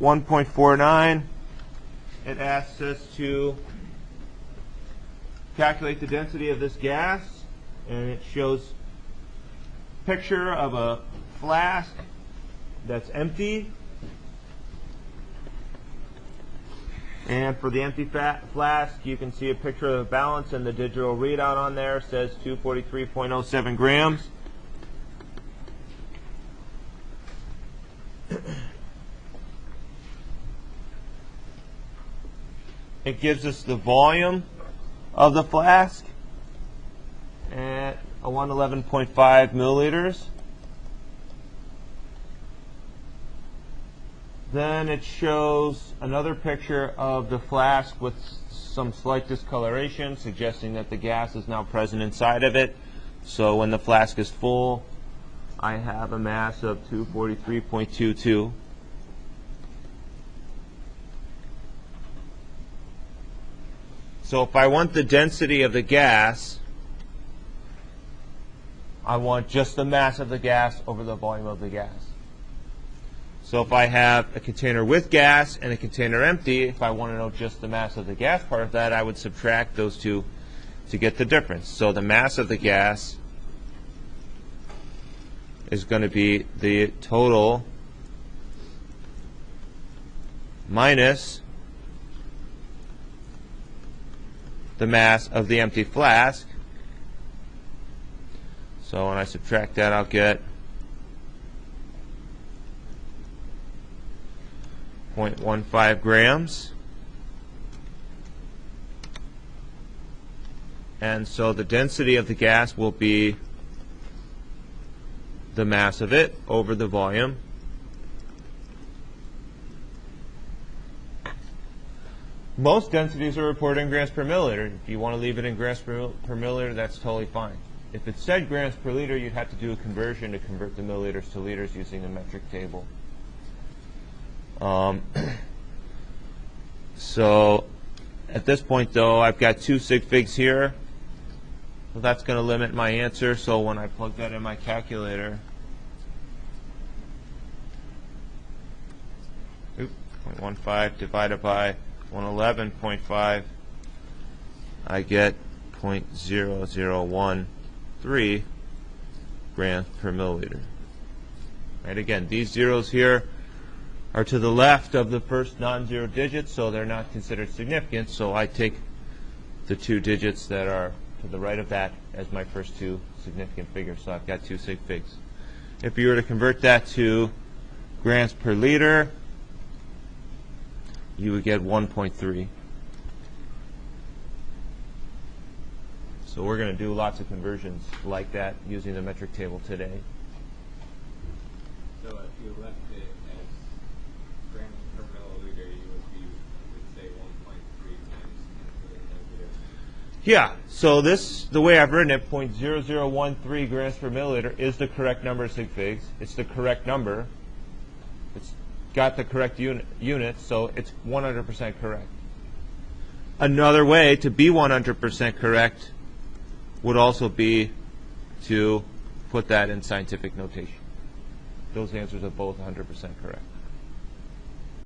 1.49, it asks us to calculate the density of this gas, and it shows a picture of a flask that's empty. And for the empty flask, you can see a picture of the balance, and the digital readout on there says 243.07 grams. It gives us the volume of the flask at 111.5 milliliters. Then it shows another picture of the flask with some slight discoloration, suggesting that the gas is now present inside of it. So when the flask is full, I have a mass of 243.22. So if I want the density of the gas, I want just the mass of the gas over the volume of the gas. So if I have a container with gas and a container empty, if I want to know just the mass of the gas part of that, I would subtract those two to get the difference. So the mass of the gas is going to be the total minus the mass of the empty flask. So when I subtract that, I'll get 0.15 grams. And so the density of the gas will be the mass of it over the volume. Most densities are reported in grams per milliliter. If you want to leave it in grams per milliliter, that's totally fine. If it said grams per liter, you'd have to do a conversion to convert the milliliters to liters using the metric table. So at this point, though, I've got 2 sig figs here. So that's going to limit my answer. So when I plug that in my calculator, 0.15 divided by 111.5, I get 0.0013 grams per milliliter. Right, again, these zeros here are to the left of the first non-zero digits, so they're not considered significant. So I take the 2 digits that are to the right of that as my first 2 significant figures. So I've got 2 sig figs. If you were to convert that to grams per liter, you would get 1.3. So we're going to do lots of conversions like that using the metric table today. So if you left it as grams per milliliter, you would say 1.3 times 10 to the negative. Yeah, so the way I've written it, 0.0013 grams per milliliter is the correct number of sig figs. It's the correct number. It's got the correct unit, so it's 100% correct. Another way to be 100% correct would also be to put that in scientific notation. Those answers are both 100% correct.